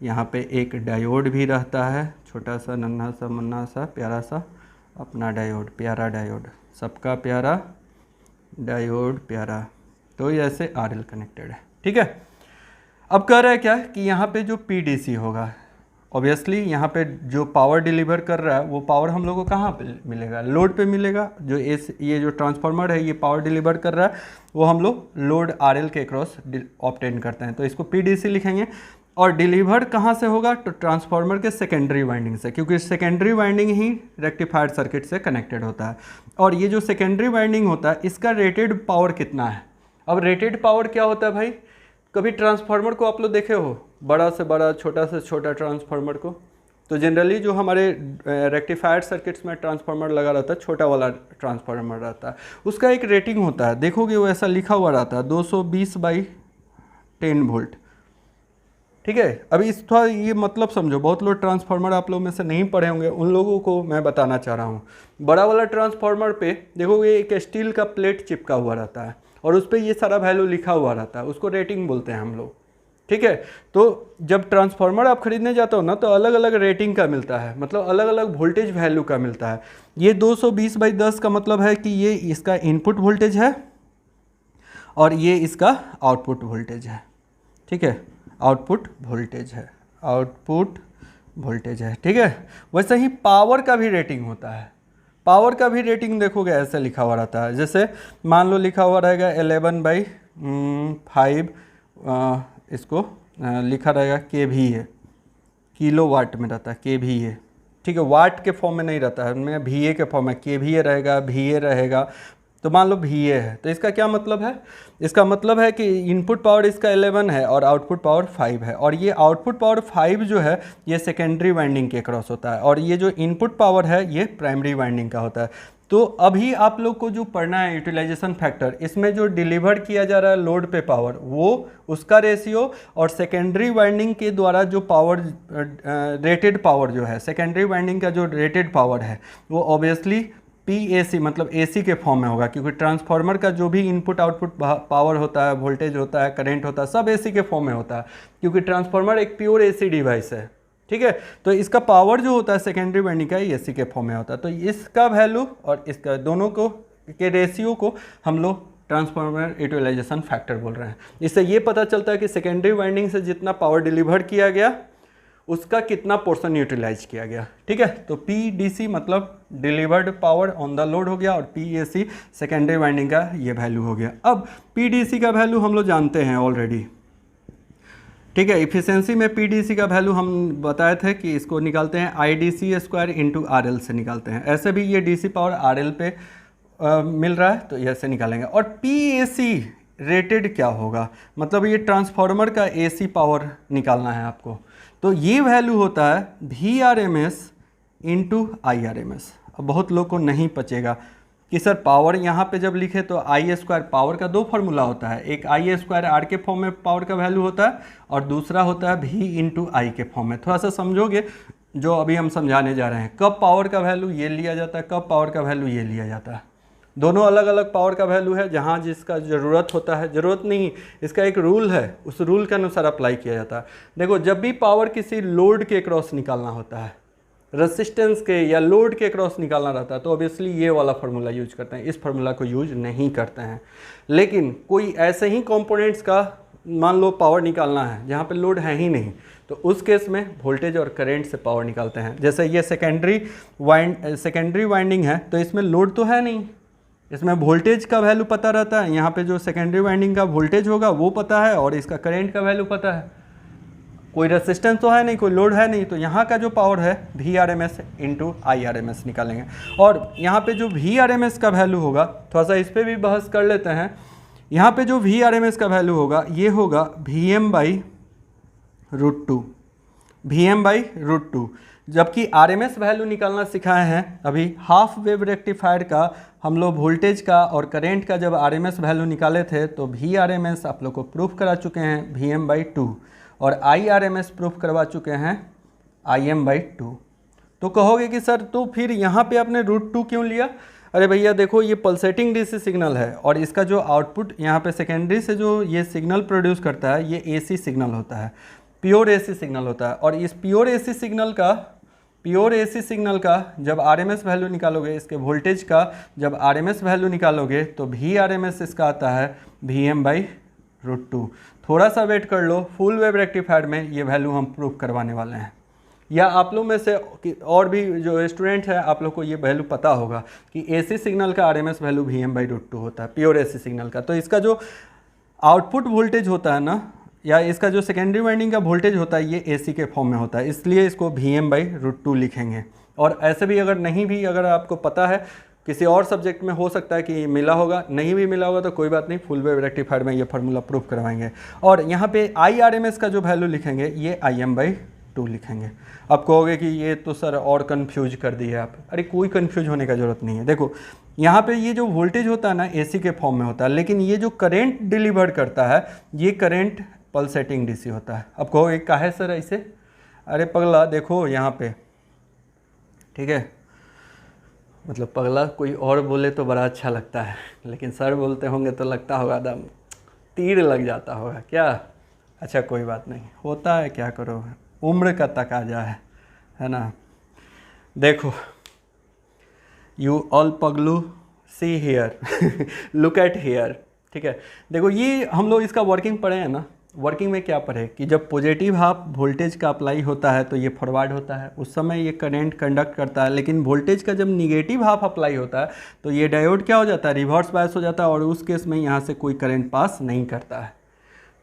यहाँ पे एक डायोड भी रहता है, छोटा सा नन्हा सा मुन्ना सा प्यारा सा अपना डायोड, प्यारा डायोड, सबका प्यारा डायोड प्यारा। तो ये ऐसे आरएल कनेक्टेड है, ठीक है। अब कह रहा है क्या कि यहाँ पे जो पीडीसी होगा, ऑब्वियसली यहाँ पे जो पावर डिलीवर कर रहा है वो पावर हम लोग को कहाँ पे मिलेगा, लोड पे मिलेगा। जो ये जो ट्रांसफार्मर है ये पावर डिलीवर कर रहा है वो हम लोग लोड आरएल के क्रॉस ऑब्टेन करते हैं, तो इसको पीडीसी लिखेंगे। और डिलीवर कहाँ से होगा, तो ट्रांसफार्मर के सेकेंडरी वाइंडिंग से, क्योंकि सेकेंडरी वाइंडिंग ही रेक्टिफायर सर्किट से कनेक्टेड होता है। और ये जो सेकेंडरी वाइंडिंग होता है इसका रेटेड पावर कितना है। अब रेटेड पावर क्या होता है भाई, कभी ट्रांसफार्मर को आप लोग देखे हो, बड़ा से बड़ा छोटा से छोटा ट्रांसफार्मर को, तो जनरली जो हमारे रेक्टिफायर सर्किट्स में ट्रांसफार्मर लगा रहता है, छोटा वाला ट्रांसफार्मर रहता है, उसका एक रेटिंग होता है, देखोगे वो ऐसा लिखा हुआ रहता है 220/10 वोल्ट, ठीक है। अभी इस थोड़ा ये मतलब समझो, बहुत लोग ट्रांसफार्मर आप लोग में से नहीं पढ़े होंगे, उन लोगों को मैं बताना चाह रहा हूँ। बड़ा वाला ट्रांसफार्मर पे देखोगे एक स्टील का प्लेट चिपका हुआ रहता है और उस पर ये सारा वैल्यू लिखा हुआ रहता है, उसको रेटिंग बोलते हैं हम लोग, ठीक है। तो जब ट्रांसफार्मर आप खरीदने जाते हो ना तो अलग अलग रेटिंग का मिलता है, मतलब अलग अलग वोल्टेज वैल्यू का मिलता है। ये 220/10 का मतलब है कि ये इसका इनपुट वोल्टेज है और ये इसका आउटपुट वोल्टेज है, ठीक है, आउटपुट वोल्टेज है, आउटपुट वोल्टेज है, ठीक है। वैसे ही पावर का भी रेटिंग होता है, पावर का भी रेटिंग देखोगे ऐसे लिखा हुआ रहता है, जैसे मान लो लिखा हुआ रहेगा 11/5, इसको लिखा रहेगा KVA, किलो वाट में रहता है KVA, ठीक है, वाट के फॉर्म में नहीं रहता है, उनमें VA के फॉर्म में KVA रहेगा, VA रहेगा। तो मान लो VA है, तो इसका क्या मतलब है, इसका मतलब है कि इनपुट पावर इसका 11 है और आउटपुट पावर 5 है, और ये आउटपुट पावर 5 जो है ये सेकेंडरी वाइंडिंग के क्रॉस होता है, और ये जो इनपुट पावर है ये प्राइमरी वाइंडिंग का होता है। तो अभी आप लोग को जो पढ़ना है यूटिलाइजेशन फैक्टर, इसमें जो डिलीवर किया जा रहा है लोड पे पावर, वो उसका रेशियो, और सेकेंडरी वाइंडिंग के द्वारा जो पावर रेटेड पावर जो है, सेकेंडरी वाइंडिंग का जो रेटेड पावर है वो ऑब्वियसली PAC मतलब AC के फॉर्म में होगा, क्योंकि ट्रांसफार्मर का जो भी इनपुट आउटपुट पावर होता है, वोल्टेज होता है, करंट होता है, सब AC के फॉर्म में होता है, क्योंकि ट्रांसफार्मर एक प्योर AC डिवाइस है, ठीक है। तो इसका पावर जो होता है सेकेंडरी वाइंडिंग का AC के फॉर्म में होता है। तो इसका वैल्यू और इसका दोनों को के रेशियो को हम लोग ट्रांसफार्मर यूटिलाइजेशन फैक्टर बोल रहे हैं। इससे ये पता चलता है कि सेकेंडरी वाइंडिंग से जितना पावर डिलीवर किया गया उसका कितना पोर्शन यूटिलाइज किया गया, ठीक है। तो PDC मतलब delivered power on the load हो गया, और PAC सेकेंडरी वाइंडिंग का ये वैल्यू हो गया। अब PDC का वैल्यू हम लोग जानते हैं ऑलरेडी, ठीक है। इफिशिएंसी में PDC का वैल्यू हम बताए थे कि इसको निकालते हैं IDC² × RL से निकालते हैं। ऐसे भी ये DC पावर RL पे मिल रहा है तो ऐसे निकालेंगे। और PAC रेटेड क्या होगा, मतलब ये ट्रांसफार्मर का AC पावर निकालना है आपको, तो ये वैल्यू होता है VRMS × IRMS। अब बहुत लोग को नहीं पचेगा कि सर पावर यहाँ पे जब लिखे तो आई स्क्वायर, पावर का दो फार्मूला होता है, एक आई स्क्वायर आर के फॉर्म में पावर का वैल्यू होता है और दूसरा होता है भी इंटू आई के फॉर्म में। थोड़ा सा समझोगे जो अभी हम समझाने जा रहे हैं, कब पावर का वैल्यू ये लिया जाता है, कब पावर का वैल्यू ये लिया जाता है। दोनों अलग अलग पावर का वैल्यू है, जहाँ जिसका ज़रूरत होता है, ज़रूरत नहीं, इसका एक रूल है, उस रूल के अनुसार अप्लाई किया जाता है। देखो जब भी पावर किसी लोड के क्रॉस निकालना होता है, रेसिस्टेंस के या लोड के क्रॉस निकालना रहता है, तो ऑब्वियसली ये वाला फार्मूला यूज करते हैं, इस फार्मूला को यूज नहीं करते हैं। लेकिन कोई ऐसे ही कंपोनेंट्स का मान लो पावर निकालना है जहाँ पे लोड है ही नहीं, तो उस केस में वोल्टेज और करंट से पावर निकालते हैं। जैसे ये सेकेंडरी वाइंडिंग है, तो इसमें लोड तो है नहीं, इसमें वोल्टेज का वैल्यू पता रहता है, यहाँ पे जो सेकेंडरी वाइंडिंग का वोल्टेज होगा वो पता है और इसका करंट का वैल्यू पता है। कोई रेसिस्टेंस तो है नहीं, कोई लोड है नहीं, तो यहाँ का जो पावर है VRMS इंटू IRMS निकालेंगे। और यहाँ पे जो VRMS का वैल्यू होगा, थोड़ा सा इस पर भी बहस कर लेते हैं। यहाँ पे जो VRMS का वैल्यू होगा ये होगा VM/√2, VM/√2। जबकि RMS वैल्यू निकालना सिखाए हैं अभी हाफ वेव रेक्टिफायर का, हम लोग वोल्टेज का और करंट का जब RMS वैल्यू निकाले थे तो VRMS आप लोग को प्रूफ करा चुके हैं VM/2 और IRMS प्रूफ करवा चुके हैं IM/2। तो कहोगे कि सर तो फिर यहाँ पे आपने √2 क्यों लिया? अरे भैया देखो ये पल्सेटिंग DC सिग्नल है और इसका जो आउटपुट यहाँ पे सेकेंडरी से जो ये सिग्नल प्रोड्यूस करता है ये AC सिग्नल होता है, प्योर AC सिग्नल होता है। और इस प्योर AC सिग्नल का जब RMS वैल्यू निकालोगे, इसके वोल्टेज का जब RMS वैल्यू निकालोगे तो VRMS इसका आता है VM/√2। थोड़ा सा वेट कर लो, फुल वेव रेक्टिफायर में ये वैल्यू हम प्रूफ करवाने वाले हैं। या आप लोग में से और भी जो स्टूडेंट है आप लोग को ये वैल्यू पता होगा कि AC सिग्नल का RMS वैल्यू VM/√2 होता है, प्योर AC सिग्नल का। तो इसका जो आउटपुट वोल्टेज होता है ना, या इसका जो सेकेंडरी वाइंडिंग का वोल्टेज होता है ये AC के फॉर्म में होता है, इसलिए इसको VM/√2 लिखेंगे। और ऐसे भी अगर नहीं भी अगर आपको पता है, किसी और सब्जेक्ट में हो सकता है कि मिला होगा, नहीं भी मिला होगा तो कोई बात नहीं, फुल वेव रेक्टिफायर में ये फार्मूला प्रूफ करवाएंगे। और यहाँ पे IRMS का जो वैल्यू लिखेंगे ये IM/2 लिखेंगे। अब कहोगे कि ये तो सर और कन्फ्यूज कर दिए आप। अरे कोई कन्फ्यूज होने का ज़रूरत नहीं है। देखो यहाँ पे ये जो वोल्टेज होता है ना AC के फॉर्म में होता है, लेकिन ये जो करंट डिलीवर करता है ये करंट पल्सेटिंग DC होता है। अब कहोगे काहे सर ऐसे? अरे पगला देखो यहाँ पे, ठीक है, मतलब पगला कोई और बोले तो बड़ा अच्छा लगता है, लेकिन सर बोलते होंगे तो लगता होगा एकदम तीर लग जाता होगा क्या? अच्छा कोई बात नहीं, होता है, क्या करो, उम्र का तकाजा है ना। देखो यू ऑल पगलू see here look at here, ठीक है। देखो ये हम लोग इसका वर्किंग पढ़े हैं ना, वर्किंग में क्या पढ़े कि जब पॉजिटिव हाफ वोल्टेज का अप्लाई होता है तो ये फॉरवर्ड होता है, उस समय ये करंट कंडक्ट करता है। लेकिन वोल्टेज का जब निगेटिव हाफ अप्लाई होता है तो ये डायोड क्या हो जाता है, रिवर्स बायस हो जाता है और उस केस में यहाँ से कोई करंट पास नहीं करता है।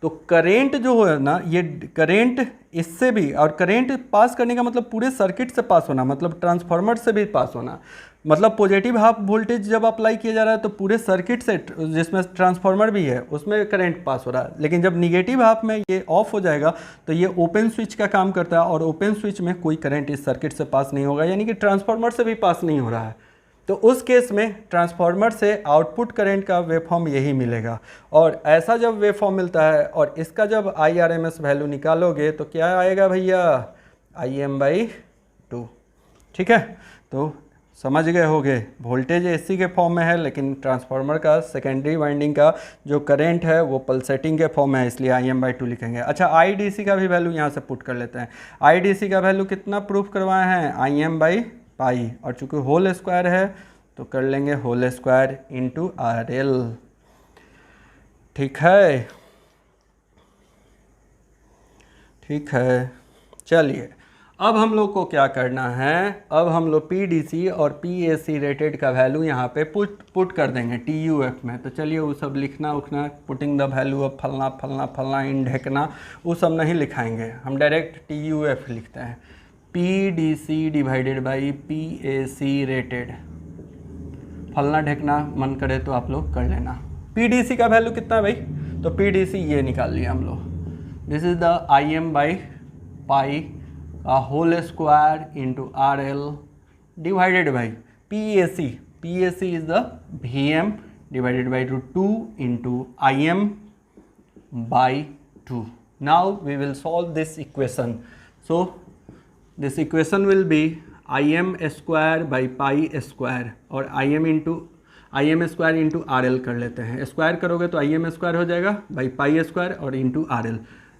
तो करंट जो है ना, ये करंट इससे भी, और करंट पास करने का मतलब पूरे सर्किट से पास होना, मतलब ट्रांसफार्मर से भी पास होना, मतलब पॉजिटिव हाफ वोल्टेज जब अप्लाई किया जा रहा है तो पूरे सर्किट से, जिसमें ट्रांसफार्मर भी है, उसमें करंट पास हो रहा है। लेकिन जब निगेटिव हाफ में ये ऑफ हो जाएगा तो ये ओपन स्विच का काम करता है और ओपन स्विच में कोई करंट इस सर्किट से पास नहीं होगा, यानी कि ट्रांसफार्मर से भी पास नहीं हो रहा है। तो उस केस में ट्रांसफार्मर से आउटपुट करंट का वेवफॉर्म यही मिलेगा। और ऐसा जब वेवफॉर्म मिलता है और इसका जब IRMS वैल्यू निकालोगे तो क्या आएगा भैया, IM/2, ठीक है। तो समझ गए होगे, वोल्टेज AC के फॉर्म में है लेकिन ट्रांसफार्मर का सेकेंडरी वाइंडिंग का जो करंट है वो पल्सेटिंग के फॉर्म में है, इसलिए IM/2 लिखेंगे। अच्छा IDC का भी वैल्यू यहाँ से पुट कर लेते हैं। IDC का वैल्यू कितना प्रूफ करवाए हैं, IM/पाई, और चूँकि होल स्क्वायर है तो कर लेंगे होल स्क्वायर इंटू RL, ठीक है, ठीक है। चलिए अब हम लोग को क्या करना है, अब हम लोग PDC और PAC रेटेड का वैल्यू यहाँ पे पुट कर देंगे TUF में। तो चलिए वो सब लिखना उखना, पुटिंग द वैल्यू ऑफ फलना फलना फलना इन ढेकना, वो सब नहीं लिखाएंगे, हम डायरेक्ट TUF लिखते हैं, PDC divided by PAC rated. फलना ढेकना मन करे तो आप लोग कर लेना। PDC का वैल्यू कितना है भाई, तो PDC ये निकाल लिया हम लोग, दिस इज द IM/पाई का whole square into RL divided by PAC। PAC is the VM divided by 2 into IM by 2. Now we will solve this equation. So this equation will be IM square by pi square और IM square into RL कर लेते हैं। Square करोगे तो IM square हो जाएगा by pi square और into RL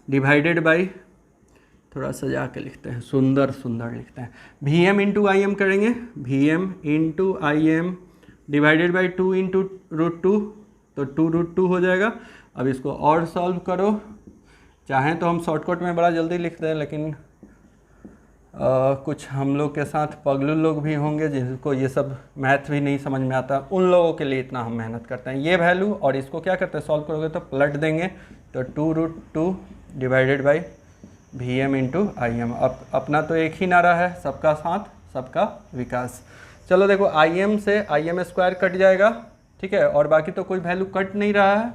divided by, थोड़ा सजा के लिखते हैं, सुंदर सुंदर लिखते हैं, VM इंटू IM करेंगे, VM into IM divided by 2 into √2, तो 2√2 हो जाएगा। अब इसको और सॉल्व करो, चाहें तो हम शॉर्टकट में बड़ा जल्दी लिखते हैं, लेकिन कुछ हम लोग के साथ पगलू लोग भी होंगे जिनको ये सब मैथ भी नहीं समझ में आता, उन लोगों के लिए इतना हम मेहनत करते हैं। ये वैल्यू और इसको क्या करते हैं, सॉल्व करोगे तो पलट देंगे, तो 2√2 divided by VM into IM। अब अपना तो एक ही नारा है, सबका साथ सबका विकास। चलो देखो, IM से IM स्क्वायर कट जाएगा, ठीक है, और बाकी तो कोई वैल्यू कट नहीं रहा है,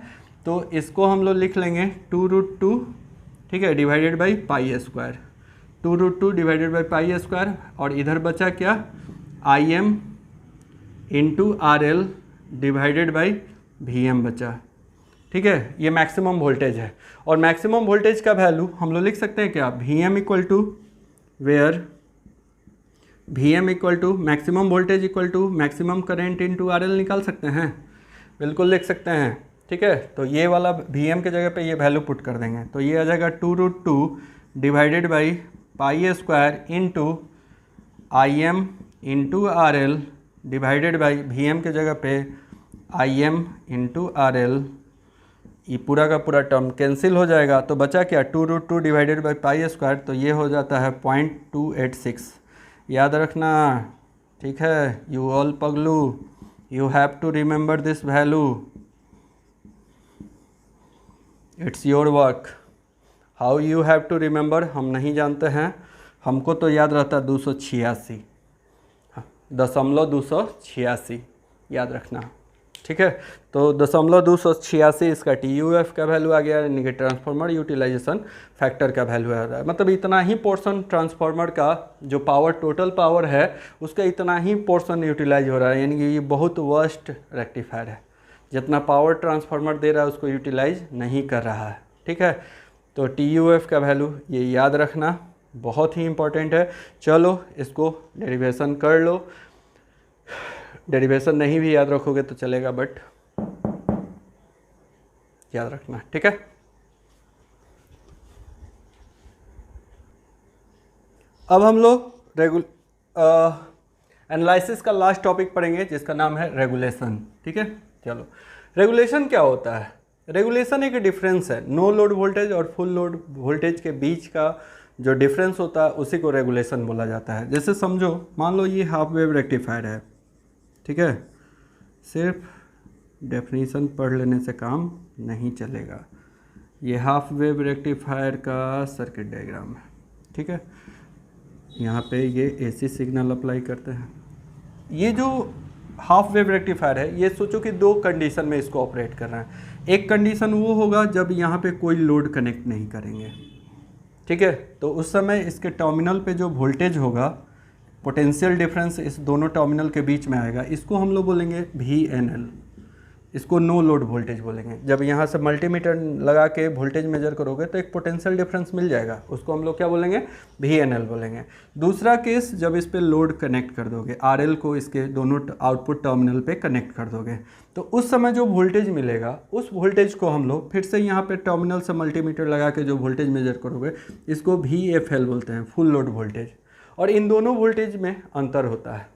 तो इसको हम लोग लिख लेंगे 2√2, ठीक है, divided by pi square, 2√2 divided by pi square, और इधर बचा क्या, IM into RL divided by VM बचा, ठीक है। ये मैक्सिमम वोल्टेज है, और मैक्सिमम वोल्टेज का वैल्यू हम लोग लिख सकते हैं क्या, VM equal to where VM equal to maximum voltage equal to maximum current into RL निकाल सकते हैं, बिल्कुल लिख सकते हैं, ठीक है। तो ये वाला VM के जगह पे ये वैल्यू पुट कर देंगे, तो ये आ जाएगा 2√2 divided by pi square into IM into RL divided by VM के जगह पे IM इंटू RL, ये पूरा का पूरा टर्म कैंसिल हो जाएगा, तो बचा क्या, 2√2 डिवाइडेड बाई पाई स्क्वायर, तो ये हो जाता है 0.286। याद रखना, ठीक है, यू ऑल पगलू, you have to remember this value, it's your work. How you have to remember हम नहीं जानते हैं, हमको तो याद रहता है 286, 286 याद रखना, ठीक है। तो 286 इसका TUF का वैल्यू आ गया, यानी कि ट्रांसफार्मर यूटिलाइजेशन फैक्टर का वैल्यू आ रहा है। मतलब इतना ही पोर्शन ट्रांसफार्मर का जो पावर, टोटल पावर है उसका इतना ही पोर्शन यूटिलाइज हो रहा है, यानी कि ये बहुत वर्स्ट रेक्टिफायर है, जितना पावर ट्रांसफार्मर दे रहा है उसको यूटिलाइज नहीं कर रहा है, ठीक है। तो TUF का वैल्यू ये याद रखना बहुत ही इम्पोर्टेंट है। चलो इसको डेरिवेशन कर लो, डेरिवेशन नहीं भी याद रखोगे तो चलेगा, बट याद रखना, ठीक है। अब हम लोग एनालिसिस का लास्ट टॉपिक पढ़ेंगे जिसका नाम है रेगुलेशन, ठीक है। चलो, रेगुलेशन क्या होता है, रेगुलेशन एक डिफरेंस है, नो लोड वोल्टेज और फुल लोड वोल्टेज के बीच का जो डिफरेंस होता है उसी को रेगुलेशन बोला जाता है। जैसे समझो, मान लो ये हाफ वेव रेक्टिफायर है, ठीक है, सिर्फ डेफिनेशन पढ़ लेने से काम नहीं चलेगा। ये हाफ वेव रेक्टिफायर का सर्किट डायग्राम है, ठीक है। यहाँ पे ये AC सिग्नल अप्लाई करते हैं। ये जो हाफ वेव रेक्टिफायर है, ये सोचो कि दो कंडीशन में इसको ऑपरेट कर रहे हैं। एक कंडीशन वो होगा जब यहाँ पे कोई लोड कनेक्ट नहीं करेंगे, ठीक है, तो उस समय इसके टर्मिनल पे जो वोल्टेज होगा, पोटेंशियल डिफरेंस इस दोनों टर्मिनल के बीच में आएगा, इसको हम लोग बोलेंगे VNL, इसको नो लोड वोल्टेज बोलेंगे। जब यहाँ से मल्टीमीटर लगा के वोल्टेज मेजर करोगे तो एक पोटेंशियल डिफरेंस मिल जाएगा, उसको हम लोग क्या बोलेंगे, VNL बोलेंगे। दूसरा केस, जब इस पे लोड कनेक्ट कर दोगे, RL को इसके दोनों आउटपुट टर्मिनल पे कनेक्ट कर दोगे, तो उस समय जो वोल्टेज मिलेगा उस वोल्टेज को हम लोग फिर से यहाँ पे टर्मिनल से मल्टीमीटर लगा के जो वोल्टेज मेजर करोगे इसको VFL बोलते हैं, फुल लोड वोल्टेज। और इन दोनों वोल्टेज में अंतर होता है,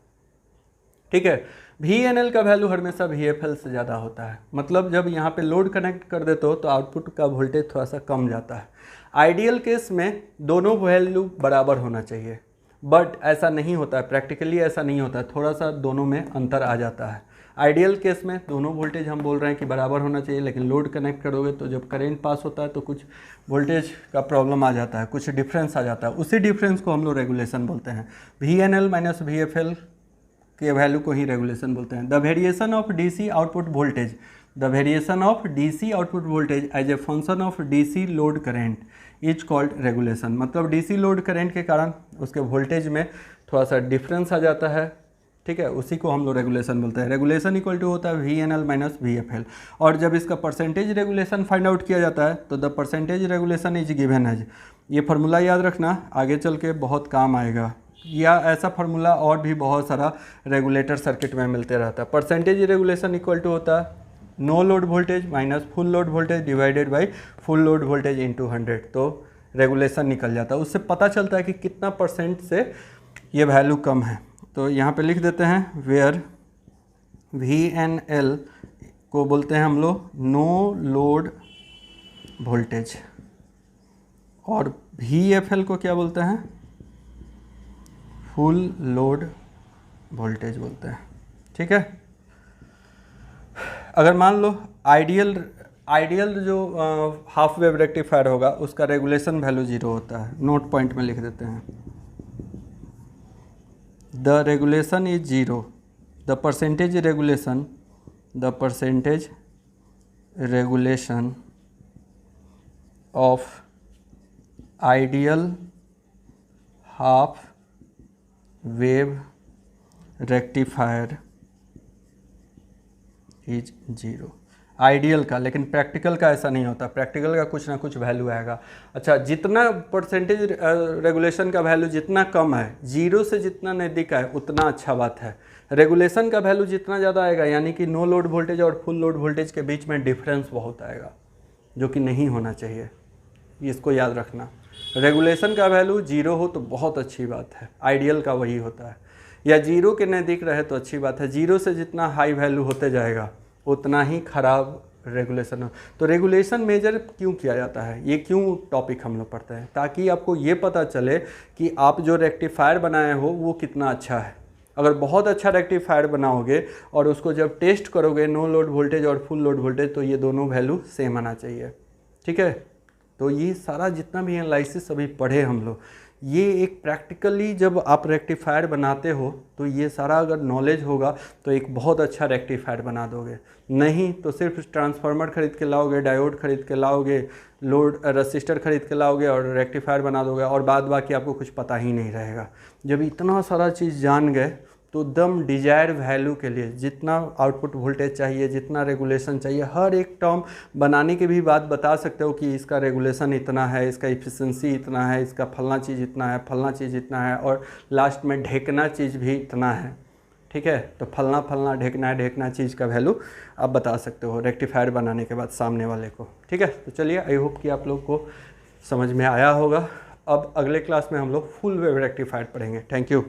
ठीक है। VNL का वैल्यू हमेशा VFL से ज़्यादा होता है, मतलब जब यहाँ पे लोड कनेक्ट कर देते हो तो आउटपुट का वोल्टेज थोड़ा सा कम जाता है। आइडियल केस में दोनों वैल्यू बराबर होना चाहिए, बट ऐसा नहीं होता है, प्रैक्टिकली ऐसा नहीं होता है, थोड़ा सा दोनों में अंतर आ जाता है। आइडियल केस में दोनों वोल्टेज हम बोल रहे हैं कि बराबर होना चाहिए, लेकिन लोड कनेक्ट करोगे तो जब करंट पास होता है तो कुछ वोल्टेज का प्रॉब्लम आ जाता है, कुछ डिफरेंस आ जाता है, उसी डिफरेंस को हम लोग रेगुलेशन बोलते हैं। VNL माइनस VFL के वैल्यू को ही रेगुलेशन बोलते हैं। The variation of DC output voltage, the variation of DC output voltage as a function of DC load current is called regulation. मतलब DC लोड करेंट के कारण उसके वोल्टेज में थोड़ा सा डिफरेंस आ जाता है, ठीक है, उसी को हम लोग रेगुलेशन बोलते हैं। रेगुलेशन इक्वल टू होता है VNL माइनस VFL, और जब इसका परसेंटेज रेगुलेशन फाइंड आउट किया जाता है तो the percentage regulation is given as, ये फार्मूला याद रखना, आगे चल के बहुत काम आएगा, या ऐसा फार्मूला और भी बहुत सारा रेगुलेटर सर्किट में मिलते रहता है। परसेंटेज रेगुलेशन इक्वल टू होता है no load voltage minus full load voltage divided by full load voltage into 100, तो रेगुलेशन निकल जाता है। उससे पता चलता है कि कितना परसेंट से ये वैल्यू कम है। तो यहाँ पे लिख देते हैं वेयर VNL को बोलते हैं हम लोग नो लोड वोल्टेज, और VFL को क्या बोलते हैं, फुल लोड वोल्टेज बोलते हैं। ठीक है, अगर मान लो आइडियल जो हाफ वेव रेक्टिफायर होगा उसका रेगुलेशन वैल्यू 0 होता है, नोट पॉइंट में लिख देते हैं the regulation is 0, the percentage regulation of ideal half wave rectifier is 0, ideal का। लेकिन प्रैक्टिकल का ऐसा नहीं होता, प्रैक्टिकल का कुछ ना कुछ वैल्यू आएगा। अच्छा, जितना परसेंटेज रेगुलेशन का वैल्यू जितना कम है, 0 से जितना नज़दीक है उतना अच्छा बात है। रेगुलेशन का वैल्यू जितना ज़्यादा आएगा, यानी कि नो लोड वोल्टेज और फुल लोड वोल्टेज के बीच में डिफरेंस बहुत आएगा, जो कि नहीं होना चाहिए, इसको याद रखना। रेगुलेशन का वैल्यू 0 हो तो बहुत अच्छी बात है, आइडियल का वही होता है, या 0 के नज़दीक रहे तो अच्छी बात है। 0 से जितना हाई वैल्यू होते जाएगा उतना ही खराब रेगुलेशन हो। तो रेगुलेशन मेजर क्यों किया जाता है, ये क्यों टॉपिक हम लोग पढ़ते हैं, ताकि आपको ये पता चले कि आप जो रेक्टिफायर बनाए हो वो कितना अच्छा है। अगर बहुत अच्छा रेक्टिफायर बनाओगे और उसको जब टेस्ट करोगे नो लोड वोल्टेज और फुल लोड वोल्टेज, तो ये दोनों वैल्यू सेम आना चाहिए। ठीक है, तो ये सारा जितना भी एनालिसिस अभी पढ़े हम लोग, ये एक प्रैक्टिकली जब आप रेक्टिफायर बनाते हो तो ये सारा अगर नॉलेज होगा तो एक बहुत अच्छा रेक्टिफायर बना दोगे। नहीं तो सिर्फ ट्रांसफार्मर खरीद के लाओगे, डायोड खरीद के लाओगे, लोड रेसिस्टर खरीद के लाओगे और रेक्टिफायर बना दोगे, और बाद बाकी आपको कुछ पता ही नहीं रहेगा। जब इतना सारा चीज़ जान गए तो एकदम डिजायर वैल्यू के लिए जितना आउटपुट वोल्टेज चाहिए, जितना रेगुलेशन चाहिए, हर एक टर्म बनाने के भी बात बता सकते हो कि इसका रेगुलेशन इतना है, इसका इफिशिएंसी इतना है, इसका फलना चीज़ इतना है, फलना चीज़ इतना है, और लास्ट में ढेकना चीज़ भी इतना है। ठीक है, तो फलना ढेकना चीज़ का वैल्यू आप बता सकते हो रेक्टिफायर बनाने के बाद सामने वाले को। ठीक है, तो चलिए, आई होप कि आप लोग को समझ में आया होगा। अब अगले क्लास में हम लोग फुल वेव रेक्टिफायर पढ़ेंगे। Thank you.